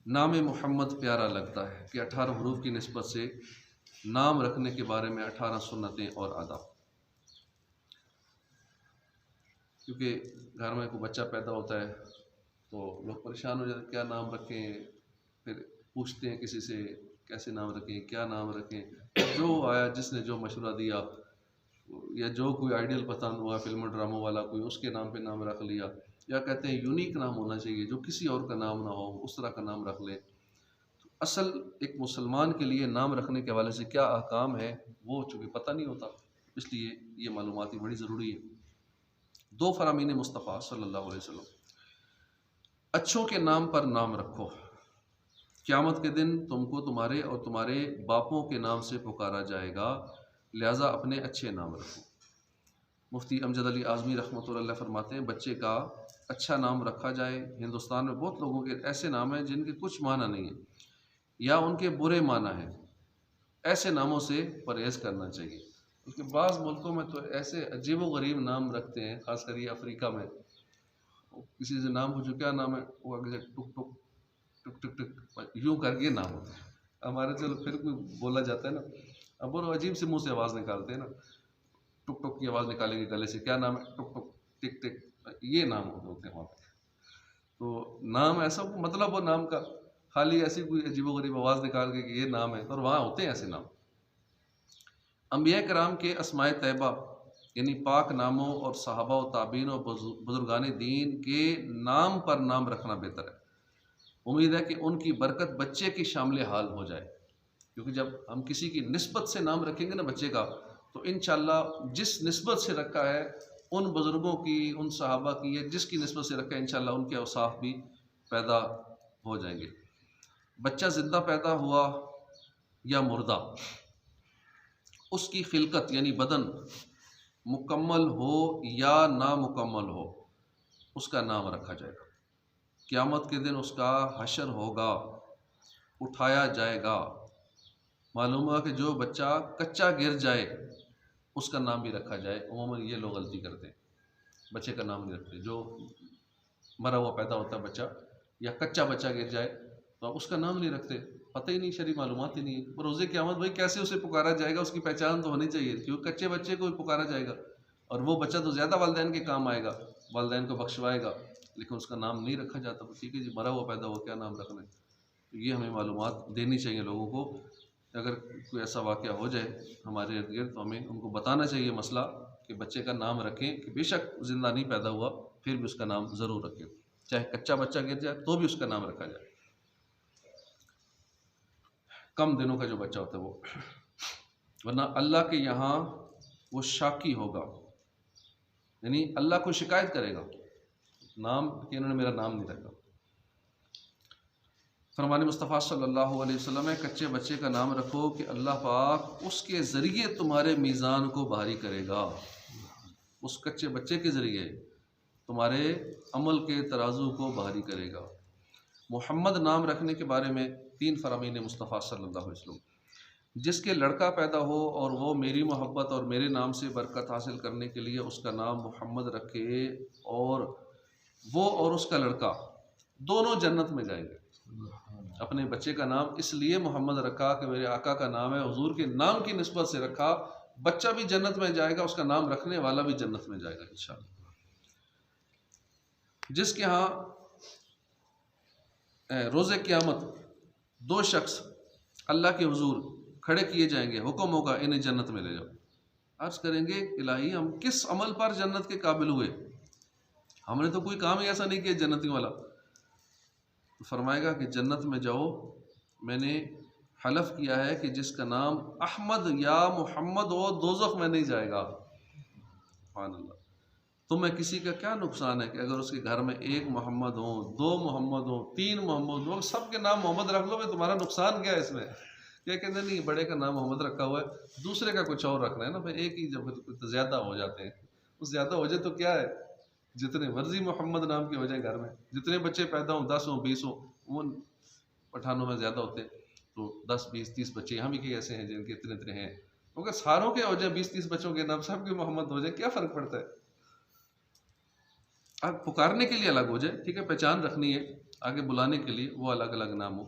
नाम मोहम्मद प्यारा लगता है कि 18 हरूफ की निस्बत से नाम रखने के बारे में 18 सुन्नतें और आदाब। क्योंकि घर में कोई बच्चा पैदा होता है तो लोग परेशान हो जाते हैं, क्या नाम रखें। फिर पूछते हैं किसी से कैसे नाम रखें, क्या नाम रखें। जो आया जिसने जो मशवरा दिया या जो कोई आइडियल पसंद हुआ फिल्म ड्रामों वाला कोई उसके नाम पे नाम रख लिया, या कहते हैं यूनिक नाम होना चाहिए जो किसी और का नाम ना हो, उस तरह का नाम रख ले। तो असल एक मुसलमान के लिए नाम रखने के हवाले से क्या अहकाम है वो चूँकि पता नहीं होता, इसलिए ये मालूमाती बड़ी ज़रूरी है। दो फरामीन मुस्तफ़ा सल्लल्लाहु अलैहि वसल्लम, अच्छों के नाम पर नाम रखो, क़यामत के दिन तुमको तुम्हारे और तुम्हारे बापों के नाम से पुकारा जाएगा, लिहाजा अपने अच्छे नाम रखो। मुफ्ती अमजद अली आज़मी रहमतुल्लाह अलैह फरमाते हैं, बच्चे का अच्छा नाम रखा जाए। हिंदुस्तान में बहुत लोगों के ऐसे नाम हैं जिनके कुछ माना नहीं है या उनके बुरे माना है, ऐसे नामों से परहेज़ करना चाहिए। क्योंकि बाज़ मुल्कों में तो ऐसे अजीब व गरीब नाम रखते हैं, ख़ासकर ये अफ्रीका में। किसी से नाम पूछो क्या नाम है, वो आगे से टुक टुक टुक टुक टुक यूँ करके नाम होता है। हमारे चलो फिर कोई बोला जाता है ना, अब वो अजीब से मुँह से आवाज़ निकालते हैं ना, टुक टुक की आवाज़ निकालेंगे गले से, क्या नाम है, टुक टुक टिक टिक, ये नाम होते हैं वहाँ पे। तो नाम ऐसा मतलब वो नाम का खाली ऐसी कोई अजीबोगरीब आवाज़ निकाल के कि ये नाम है, और वहाँ होते हैं ऐसे नाम। अंबिया कराम के अस्माए तैयबा यानी पाक नामों और सहाबा और ताबीन और बुजुर्गान दीन के नाम पर नाम रखना बेहतर है। उम्मीद है कि उनकी बरकत बच्चे की शामिल हाल हो जाए, क्योंकि जब हम किसी की निस्बत से नाम रखेंगे ना बच्चे का, तो इंशाअल्लाह जिस निस्बत से रखा है उन बुज़ुर्गों की, उन सहाबा की, या जिसकी निस्बत से रखा है इंशाअल्लाह उनके औसाफ भी पैदा हो जाएंगे। बच्चा ज़िंदा पैदा हुआ या मुर्दा, उसकी खिलकत यानी बदन मुकम्मल हो या नामुकम्मल हो, उसका नाम रखा जाएगा। क़यामत के दिन उसका हशर होगा, उठाया जाएगा। मालूम हुआ कि जो बच्चा कच्चा गिर जाए उसका नाम भी रखा जाए। उमूमन ये लोग गलती करते हैं, बच्चे का नाम नहीं रखते। जो मरा हुआ पैदा होता है बच्चा या कच्चा बच्चा गिर जाए तो आप उसका नाम नहीं रखते, पता ही नहीं, शरीफ मालूमात ही नहीं है। पर रोज़े क़यामत भाई कैसे उसे पुकारा जाएगा, उसकी पहचान तो होनी चाहिए, क्योंकि कच्चे बच्चे को पुकारा जाएगा और वो बच्चा तो ज़्यादा वालिदैन के काम आएगा, वालिदैन को बख्शवाएगा, लेकिन उसका नाम नहीं रखा जाता। तो ठीक है जी, मरा हुआ पैदा हुआ, क्या नाम रखना है। तो ये हमें मालूमात देनी चाहिए लोगों को। अगर कोई ऐसा वाक़या हो जाए हमारे इर्द गिर्द तो हमें उनको बताना चाहिए मसला कि बच्चे का नाम रखें, कि बेशक ज़िंदा नहीं पैदा हुआ फिर भी उसका नाम ज़रूर रखें, चाहे कच्चा बच्चा गिर जाए तो भी उसका नाम रखा जाए। कम दिनों का जो बच्चा होता है वो, वरना अल्लाह के यहाँ वो शाकी होगा, यानी अल्लाह को शिकायत करेगा नाम कि इन्होंने मेरा नाम नहीं रखा। फरमान मुस्तफ़ा सल्लल्लाहु अलैहि वसल्लम है, कच्चे बच्चे का नाम रखो कि अल्लाह पाक उसके ज़रिए तुम्हारे मीज़ान को भारी करेगा। उस कच्चे बच्चे के ज़रिए तुम्हारे अमल के तराजू को भारी करेगा। मोहम्मद नाम रखने के बारे में 3 फरामीन मुस्तफ़ा सल्लल्लाहु अलैहि वसल्लम, जिसके लड़का पैदा हो और वो मेरी मोहब्बत और मेरे नाम से बरकत हासिल करने के लिए उसका नाम मोहम्मद रखे, और वो और उसका लड़का दोनों जन्नत में जाएंगे। अपने बच्चे का नाम इसलिए मोहम्मद रखा कि मेरे आका का नाम है, हुजूर के नाम की निस्बत से रखा। बच्चा भी जन्नत में जाएगा, उसका नाम रखने वाला भी जन्नत में जाएगा इंशाअल्लाह। जिसके यहाँ रोज़े क़यामत 2 शख्स अल्लाह के हुजूर खड़े किए जाएंगे, हुक्म होगा इन्हें जन्नत में ले जाओ। अर्ज़ करेंगे इलाही हम किस अमल पर जन्नत के काबिल हुए, हमने तो कोई काम ही ऐसा नहीं किया जन्नती वाला। तो फरमाएगा कि जन्नत में जाओ, मैंने हलफ किया है कि जिसका नाम अहमद या मोहम्मद हो दोज़ख में नहीं जाएगा। सुभान अल्लाह। तुम्हें किसी का क्या नुकसान है कि अगर उसके घर में 1 मोहम्मद हो, 2 मोहम्मद हो, 3 मोहम्मद हो, सबके नाम मोहम्मद रख लो, मैं तुम्हारा नुकसान क्या है इसमें। क्या कहते नहीं, बड़े का नाम मोहम्मद रखा हुआ है, दूसरे का कुछ और रखना है ना भाई, एक ही जब तो ज़्यादा हो जाते हैं। उस ज़्यादा हो जाए तो क्या है, जितने मर्जी मोहम्मद नाम के हो जाए घर में, जितने बच्चे पैदा हों 10 हों 20 हों, वो पठानों में ज़्यादा होते हैं, तो 10 20 30 बच्चे यहाँ भी कई ऐसे हैं जिनके इतने इतने हैं। अगर सारों के हो जाए 20 30 बच्चों के नाम सबके मोहम्मद हो जाए, क्या फ़र्क पड़ता है। अब पुकारने के लिए अलग हो जाए, ठीक है, पहचान रखनी है, आगे बुलाने के लिए वो अलग अलग नाम हो।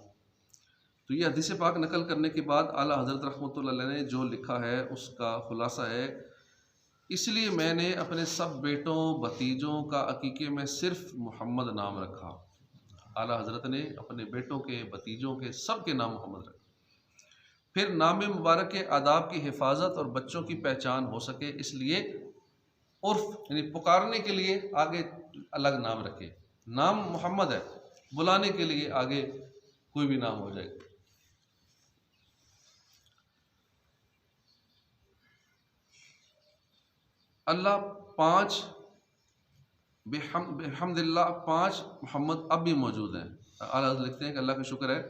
तो ये हदीस पाक नकल करने के बाद आला हज़रत रहमतुल्लाह अलैह ने जो लिखा है उसका खुलासा है, इसलिए मैंने अपने सब बेटों भतीजों का अकीके में सिर्फ मोहम्मद नाम रखा। आला हज़रत ने अपने बेटों के भतीजों के सब के नाम मोहम्मद रखे। फिर नाम मुबारक के आदाब की हिफाजत और बच्चों की पहचान हो सके इसलिए उर्फ यानी पुकारने के लिए आगे अलग नाम रखे। नाम मोहम्मद है, बुलाने के लिए आगे कोई भी नाम हो जाए। अल्लाह पाँच बेहम्दिल्लाह 5 मोहम्मद अब भी मौजूद हैं। आला हज़रत लिखते हैं कि अल्लाह का शुक्र है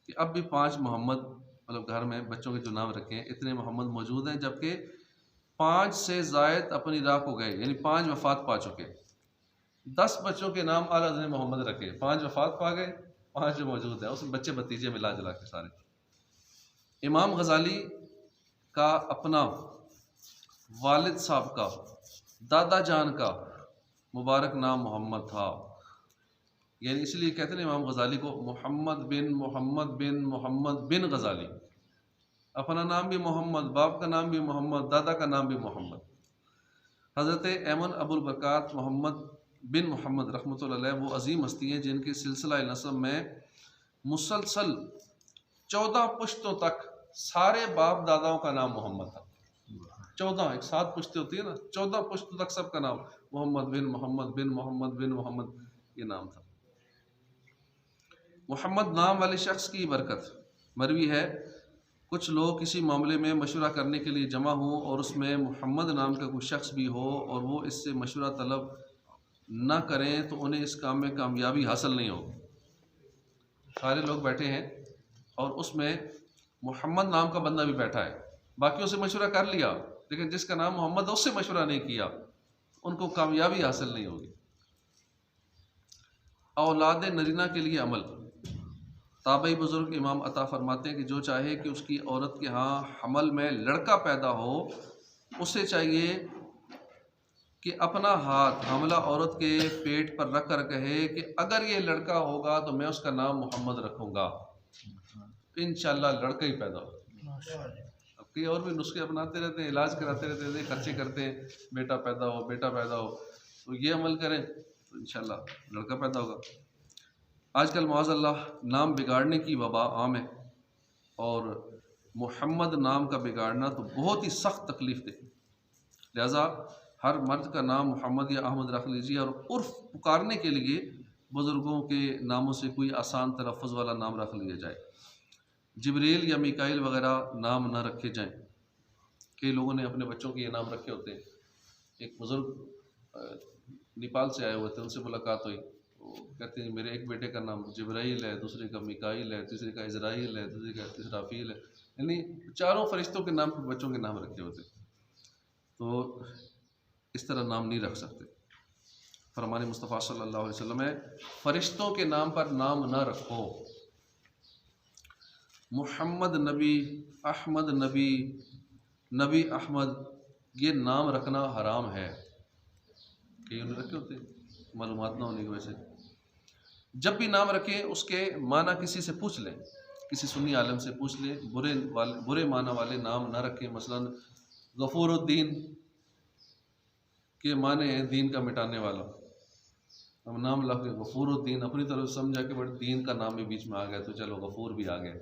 कि अब भी 5 मोहम्मद मतलब घर में बच्चों के जो नाम रखे हैं इतने मोहम्मद मौजूद हैं, जबकि 5 से ज़ायद अपनी राह को गए यानी 5 वफ़ात पा चुके। 10 बच्चों के नाम आला हज़रत ने मोहम्मद रखे, 5 वफ़ात पा गए, 5 जो मौजूद हैं उसमें बच्चे भतीजे मिला जुला के सारे। इमाम गज़ाली का अपना वालिद साहब का दादा जान का मुबारक नाम मोहम्मद था, यानी इसलिए कहते हैं इमाम गज़ाली को मोहम्मद बिन मोहम्मद बिन मोहम्मद बिन गज़ाली। अपना नाम भी मोहम्मद, बाप का नाम भी मोहम्मद, दादा का नाम भी मोहम्मद। हज़रत ऐमन अबुल बरकात मोहम्मद बिन मोहम्मद रहमतुल्लाह अलैह वो अजीम हस्ती हैं जिनके सिलसिला नसब में मुसलसल 14 पुश्तों तक सारे बाप दादाओं का नाम मोहम्मद था। 14 एक 7 पुश्तें होती है ना, 14 पुश्तों तक सबका नाम मोहम्मद बिन मोहम्मद बिन मोहम्मद बिन मोहम्मद ये नाम था। मोहम्मद नाम वाले शख्स की बरकत मरवी है, कुछ लोग किसी मामले में मशवरा करने के लिए जमा हों और उसमें मोहम्मद नाम का कोई शख्स भी हो और वो इससे मशवरा तलब ना करें तो उन्हें इस काम में कामयाबी हासिल नहीं होगी। सारे लोग बैठे हैं और उसमें मोहम्मद नाम का बंदा भी बैठा है, बाकियों से मशवरा कर लिया लेकिन जिसका नाम मोहम्मद है उससे मशवरा नहीं किया, उनको कामयाबी हासिल नहीं होगी। औलाद नरीना के लिए अमल। ताबई बुज़ुर्ग इमाम अता फरमाते हैं कि जो चाहे कि उसकी औरत के यहाँ हमल में लड़का पैदा हो, उसे चाहिए कि अपना हाथ हमला औरत के पेट पर रख कर कहे कि अगर ये लड़का होगा तो मैं उसका नाम मोहम्मद रखूँगा, इंशाअल्लाह लड़का ही पैदा हो। अब कई और भी नुस्खे अपनाते रहते हैं, इलाज कराते रहते हैं, खर्चे करते हैं, बेटा पैदा हो बेटा पैदा हो, तो ये अमल करें तो इंशाअल्लाह लड़का पैदा होगा। आजकल माज़अल्लाह नाम बिगाड़ने की वबा आम है और मोहम्मद नाम का बिगाड़ना तो बहुत ही सख्त तकलीफ़ दे, लिहाजा हर मर्द का नाम मोहम्मद या अहमद रख लीजिए और उर्फ पुकारने के लिए बुज़ुर्गों के नामों से कोई आसान तलफ़्फ़ुज़ वाला नाम रख लिया जाए। जिब्रील या मिकाइल वगैरह नाम न रखे जाएं। कई लोगों ने अपने बच्चों के ये नाम रखे होते हैं। एक बुज़ुर्ग नेपाल से आए हुए थे, उनसे मुलाकात हुई, वो कहते हैं मेरे एक बेटे का नाम जिब्राइल है, दूसरे का मिकाइल है, तीसरे का इज़राइल है, दूसरे का इसराफील है, यानी चारों फरिश्तों के नाम पर बच्चों के नाम रखे होते। तो इस तरह नाम नहीं रख सकते। फरमान मुस्तफ़ा सल्लल्लाहु अलैहि वसल्लम है फरिश्तों के नाम पर नाम न रखो। मोहम्मद नबी, अहमद नबी, नबी अहमद ये नाम रखना हराम है। कई उन्हें रखे होते मालूमात ना होने की वजह से। जब भी नाम रखें उसके माना किसी से पूछ लें, किसी सुन्नी आलम से पूछ लें। बुरे माना वाले नाम ना रखें। मसलन गफूरुद्दीन के माने हैं दीन का मिटाने वाला, हम नाम लग के गफूरुद्दीन अपनी तरफ समझा कि बड़े दीन का नाम भी बीच में आ गया तो चलो गफूर भी आ गया,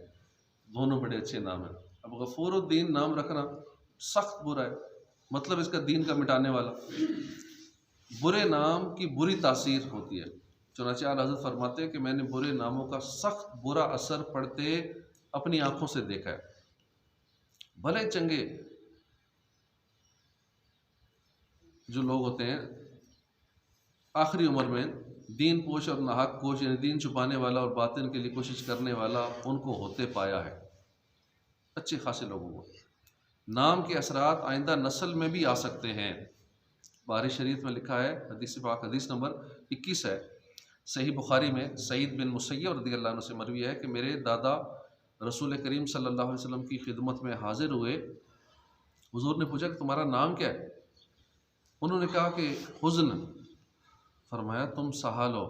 दोनों बड़े अच्छे नाम हैं। अब गफूरुद्दीन नाम रखना सख्त बुरा है, मतलब इसका दीन का मिटाने वाला। बुरे नाम की बुरी तासीर होती है। चुनांचे आला हज़रत फरमाते हैं कि मैंने बुरे नामों का सख्त बुरा असर पड़ते अपनी आंखों से देखा है। भले चंगे जो लोग होते हैं आखिरी उम्र में दीन पोश और नाहक कोश यानी दीन छुपाने वाला और बातिन के लिए कोशिश करने वाला उनको होते पाया है, अच्छे खासे लोगों को। नाम के असरात आइंदा नस्ल में भी आ सकते हैं। बारी शरीफ में लिखा है, हदीस पाक हदीस नंबर 21 है, सही बुखारी में सईद बिन मुसय्यब रज़ियल्लाहु अन्हु से मरवी है कि मेरे दादा रसूल करीम सल्लल्लाहु अलैहि वसल्लम की खिदमत में हाजिर हुए। हुजूर ने पूछा कि तुम्हारा नाम क्या है? उन्होंने कहा कि हुज़्न। फरमाया तुम सहा लो।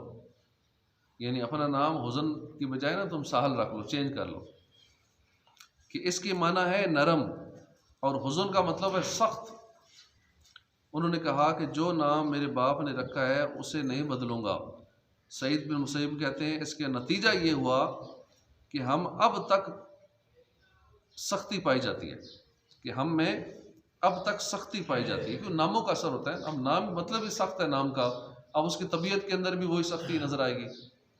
यानी अपना नाम हुज़न की बजाय ना तुम साहल रख लो, चेंज कर लो, कि इसकी माना है नरम और हुज़न का मतलब है सख्त। उन्होंने कहा कि जो नाम मेरे बाप ने रखा है उसे नहीं बदलूंगा। सईद बिन मुसैब कहते हैं इसका नतीजा ये हुआ कि हम अब तक सख्ती पाई जाती है, कि हम में अब तक सख्ती पाई जाती है, क्योंकि नामों का असर होता है। अब नाम मतलब ही सख्त है नाम का, अब उसकी तबीयत के अंदर भी वही सख्ती नजर आएगी,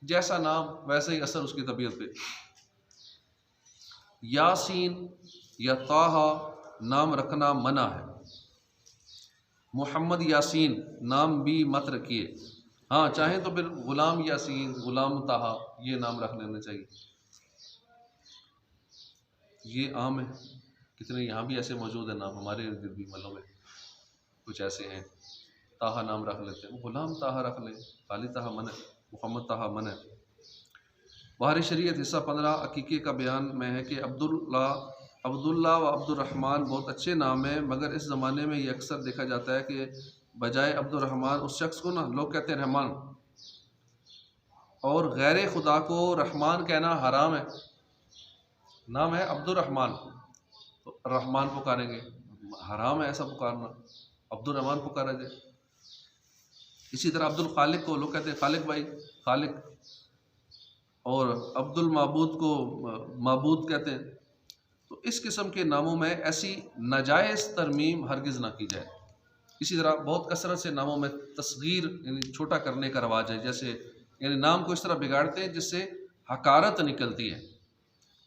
जैसा नाम वैसे ही असर उसकी तबीयत पे। यासीन या ताहा नाम रखना मना है। मोहम्मद यासीन नाम भी मत रखिए। हाँ चाहें तो फिर गुलाम यासीन, गुलाम ताहा ये नाम रख लेना चाहिए। ये आम है, कितने यहाँ भी ऐसे मौजूद है नाम, हमारे इर्द गिर्द भी महलों में कुछ ऐसे हैं, ताहा नाम रख लेते हैं। वो गुलाम ताहा रख ले, खाली ताहा मन है, मोहम्मद ताहा मन है। बाहरी शरीयत हिस्सा 15 अकीके का बयान में है कि अब्दुल्ला व अब्दुर्रहमान बहुत अच्छे नाम हैं, मगर इस ज़माने में ये अक्सर देखा जाता है कि बजाय अब्दुर्रहमान उस शख्स को ना लोग कहते हैं रहमान, और गैर खुदा को रहमान कहना हराम है। नाम है अब्दुर्रहमान तो रहमान पुकारेंगे, हराम है ऐसा पुकारना, अब्दुर्रहमान पुकारा जाए। इसी तरह अब्दुल खालिक को लोग कहते हैं खालिक भाई, खालिक, और अब्दुल माबूद को माबूद कहते हैं। तो इस किस्म के नामों में ऐसी नाजायज़ तरमीम हरगिज़ ना की जाए। इसी तरह बहुत कसरत से नामों में तस्गीर यानी छोटा करने का रवाज है, जैसे यानी नाम को इस तरह बिगाड़ते हैं जिससे हकारत निकलती है,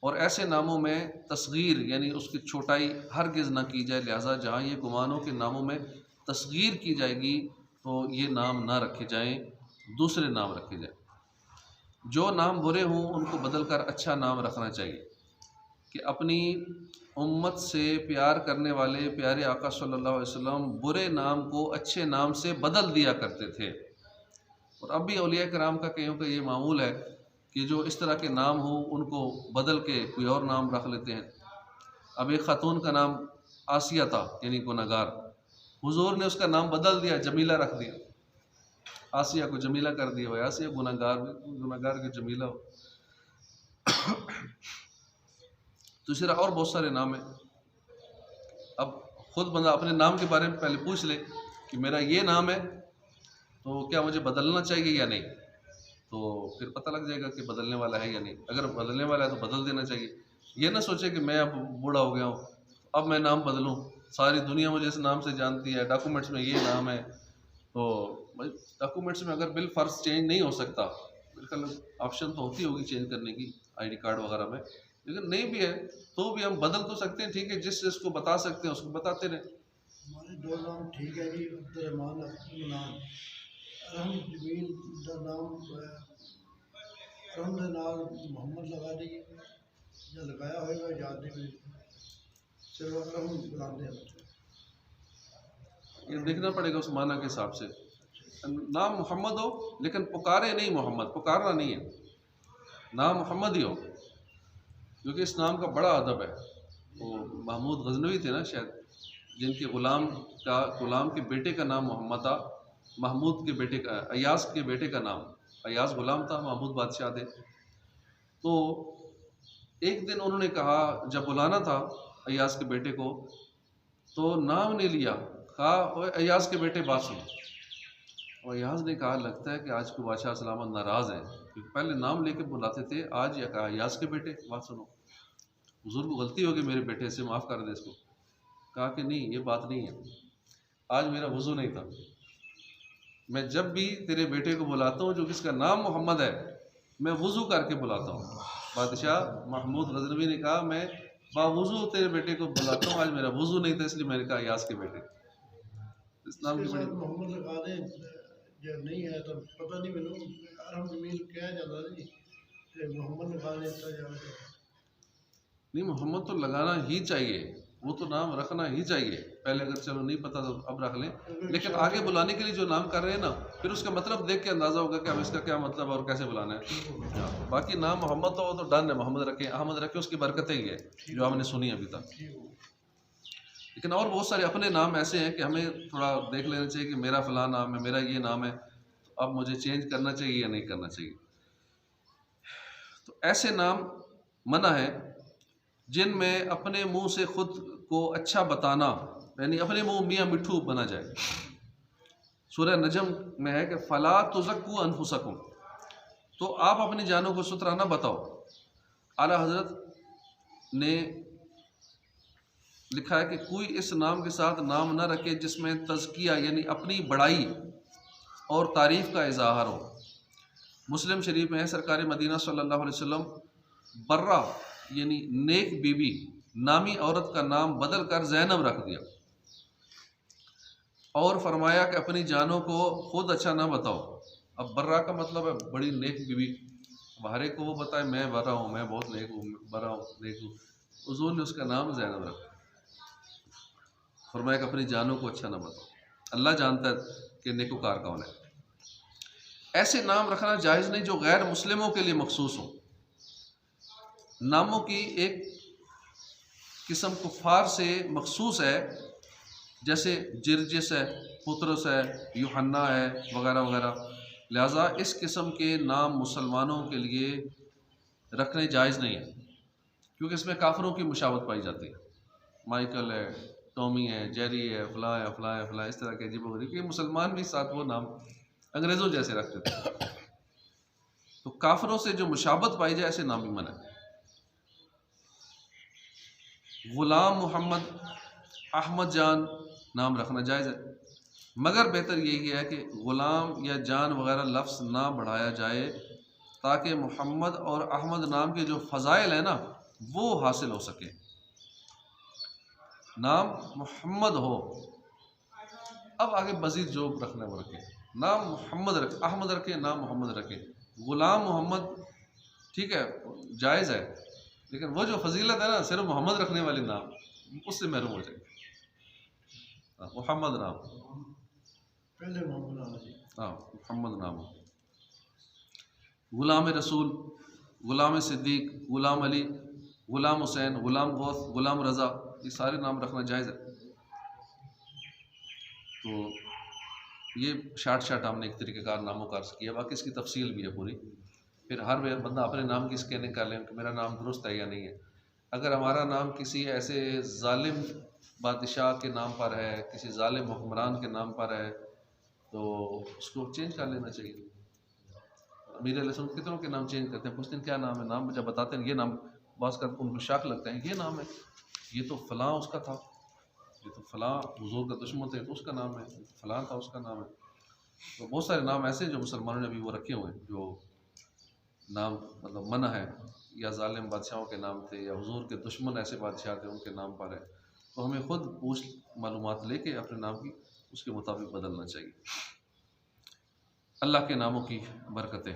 और ऐसे नामों में तस्गीर यानी उसकी छोटाई हरगिज़ ना की जाए। लिहाजा जहाँ ये गुमानों के नामों में तस्गीर की जाएगी तो ये नाम ना रखे जाएं, दूसरे नाम रखे जाएं। जो नाम बुरे हों उनको बदल कर अच्छा नाम रखना चाहिए, कि अपनी उम्मत से प्यार करने वाले प्यारे आका सल्लल्लाहु अलैहि वसल्लम बुरे नाम को अच्छे नाम से बदल दिया करते थे। और अब भी औलिया कराम का कईयों का ये मामूल है कि जो इस तरह के नाम हो उनको बदल के कोई और नाम रख लेते हैं। अब एक खातून का नाम आसिया था यानी गुनहगार, हुजूर ने उसका नाम बदल दिया, जमीला रख दिया, आसिया को जमीला कर दिया। भाई आसिया गुनहगार के जमीला हो। दूसरा और बहुत सारे नाम हैं। अब खुद बंदा अपने नाम के बारे में पहले पूछ ले कि मेरा ये नाम है तो क्या मुझे बदलना चाहिए या नहीं, तो फिर पता लग जाएगा कि बदलने वाला है या नहीं। अगर बदलने वाला है तो बदल देना चाहिए। ये ना सोचे कि मैं अब बूढ़ा हो गया हूँ अब मैं नाम बदलूँ, सारी दुनिया मुझे इस नाम से जानती है, डॉक्यूमेंट्स में ये नाम है, तो डॉक्यूमेंट्स में अगर बिल फर्ज चेंज नहीं हो सकता, बिल्कुल ऑप्शन तो होती होगी चेंज करने की आईडी कार्ड वगैरह में, लेकिन नहीं भी है तो भी हम बदल तो सकते हैं। ठीक है, जिसको बता सकते हैं उसको बताते रहे। हमारे दो नाम ठीक है जी, अब्दुर्रहमान अब्दुल जमील का नाम मोहम्मद लगा देंगे, जो लगाया होगा याद नहीं, सिर्फ अरहम बुलाते हैं। ये देखना पड़ेगा उस माना के हिसाब से। नाम मोहम्मद हो लेकिन पुकारे नहीं मोहम्मद, पुकारना नहीं है, नाम मोहम्मद ही हो, क्योंकि इस नाम का बड़ा अदब है। वो महमूद गजनवी थे ना शायद, जिनके गुलाम के बेटे का नाम मोहम्मद था, महमूद के बेटे का, अयाज के बेटे का नाम, अयाज गुलाम था, महमूद बादशाह थे। तो एक दिन उन्होंने कहा, जब बुलाना था अयाज के बेटे को तो नाम नहीं लिया, कहा ओए अयाज के बेटे बात सुनो। और अयाज ने कहा लगता है कि आज को बादशाह सलामत नाराज़ हैं, क्योंकि पहले नाम लेके बुलाते थे, आज या कहा अयाज के बेटे बात सुनो, हुजूर को गलती होगी मेरे बेटे से, माफ़ कर दे इसको। कहा कि नहीं ये बात नहीं है, आज मेरा वज़ू नहीं था, मैं जब भी तेरे बेटे को बुलाता हूँ जो किसका नाम मोहम्मद है मैं वज़ू करके बुलाता हूँ। बादशाह महमूद गजनवी ने कहा मैं बावज़ू तेरे बेटे को बुलाता हूँ, आज मेरा वज़ू नहीं था इसलिए मैंने कहा यास के बेटे। इस नाम की बड़ी मोहम्मद लगा दे, जब नहीं है तो पता नहीं मैंने अरहम जमील क्या जाता जी, मोहम्मद लगा देता जाता। नहीं, मोहम्मद तो लगाना ही चाहिए, वो तो नाम रखना ही चाहिए। पहले अगर चलो नहीं पता तो अब रख लें, लेकिन आगे बुलाने के लिए जो नाम कर रहे हैं ना, फिर उसका मतलब देख के अंदाज़ा होगा कि अब इसका क्या मतलब और कैसे बुलाना है। बाकी नाम मोहम्मद तो डन है, मोहम्मद रखें, अहमद रखें, उसकी बरकतें ही है जो हमने सुनी अभी तक। लेकिन और बहुत सारे अपने नाम ऐसे हैं कि हमें थोड़ा देख लेना चाहिए कि मेरा फ़लाँ नाम है, मेरा ये नाम है, तो अब मुझे चेंज करना चाहिए या नहीं करना चाहिए। तो ऐसे नाम मना है जिनमें अपने मुंह से खुद को अच्छा बताना, यानी अपने मुंह मियाँ मिट्ठू बना जाए। सूरह नजम में है कि फला तुज़क्कू अनफुसकुम, तो आप अपनी जानों को शुतराना बताओ। आला हजरत ने लिखा है कि कोई इस नाम के साथ नाम न रखे जिसमें तज़किया यानी अपनी बड़ाई और तारीफ़ का इजहार हो। मुस्लिम शरीफ में है सरकार मदीना सल्लल्लाहु अलैहि वसल्लम बर्रा यानी नेक बीबी नामी औरत का नाम बदल कर ज़ैनब रख दिया और फरमाया कि अपनी जानों को खुद अच्छा ना बताओ। अब बर्रा का मतलब है बड़ी नेक बीबी। अब हर एक को वो बताए मैं बर्रा हूँ, मैं बहुत नेक हूँ, बर्रा हूँ, नेक हूँ। हुज़ूर ने उसका नाम ज़ैनब रखा। फरमाया कि अपनी जानों को अच्छा ना बताओ। अल्लाह जानता है कि नेकोकार कौन है। ऐसे नाम रखना जायज़ नहीं जो गैर मुस्लिमों के लिए मखसूस हो। नामों की एक किस्म कुफ़ार से मखसूस है, जैसे जिरजिस है, पुत्रस है, यूहन्ना है, वगैरह वगैरह। लिहाजा इस किस्म के नाम मुसलमानों के लिए रखने जायज़ नहीं है, क्योंकि इसमें काफिरों की मुशावत पाई जाती है। माइकल है, टॉमी है, जेरी है, फ़लाँ है, फ़लाँ है, फ़लाँ, इस तरह के अजीब-ओ-गरीब के मुसलमान भी साथ वो नाम अंग्रेज़ों जैसे रखते थे। तो काफिरों से जो मुशाबत पाई जाए ऐसे नाम भी मना है। ग़ुलाम मोहम्मद, अहमद जान नाम रखना जायज़ है, मगर बेहतर यही है कि ग़ुलाम या जान वगैरह लफ्ज़ ना बढ़ाया जाए, ताकि मोहम्मद और अहमद नाम के जो फ़ज़ाइल हैं ना वो हासिल हो सके। नाम मोहम्मद हो, अब आगे मज़ीद जो रखना है वो रखें। नाम मोहम्मद रखे, अहमद रखे, नाम मोहम्मद रखे। ग़ुलाम मोहम्मद ठीक है, जायज़ है, लेकिन वो जो फजीलत है ना सिर्फ मोहम्मद रखने वाले नाम, उससे महरूम हो जाएगी। मोहम्मद नाम, पहले मोहम्मद आना चाहिए। हाँ मोहम्मद नाम हो। ग़ुलाम रसूल, ग़ुलाम सिद्दीक, ग़ुलाम अली, ग़ुलाम हुसैन, ग़ुलाम गौस, ग़ुलाम रज़ा, ये सारे नाम रखना जायज़ है। तो ये शार्ट हमने एक तरीक़ेकार नामों का अर्ज़ किया, बाकी इसकी तफसील भी है पूरी। फिर हर बंदा अपने नाम की स्कैनिंग कर लें कि मेरा नाम दुरुस्त है या नहीं है। अगर हमारा नाम किसी ऐसे ज़ालिम बादशाह के नाम पर है, किसी ज़ालिम हुक्मरान के नाम पर है, तो उसको चेंज कर लेना चाहिए। अमीर अलैहिस्सलाम कितनों के नाम चेंज करते हैं, पूछते हैं क्या नाम है, नाम जब बताते हैं ये नाम, बास कर उनको शक लगता है ये नाम है, ये तो फ़लाँ उसका था, ये तो फ़लाँ हुज़ूर का दुश्मन थे तो उसका नाम है, फ़लाँ था उसका नाम है। तो बहुत सारे नाम ऐसे जो मुसलमानों ने अभी वो रखे हुए हैं, जो नाम मतलब मना है, या ज़ालिम बादशाहों के नाम थे, या हुज़ूर के दुश्मन ऐसे बादशाह थे उनके नाम पर है। तो हमें ख़ुद पूछ मालूमात लेके अपने नाम की उसके मुताबिक बदलना चाहिए। अल्लाह के नामों की बरकतें।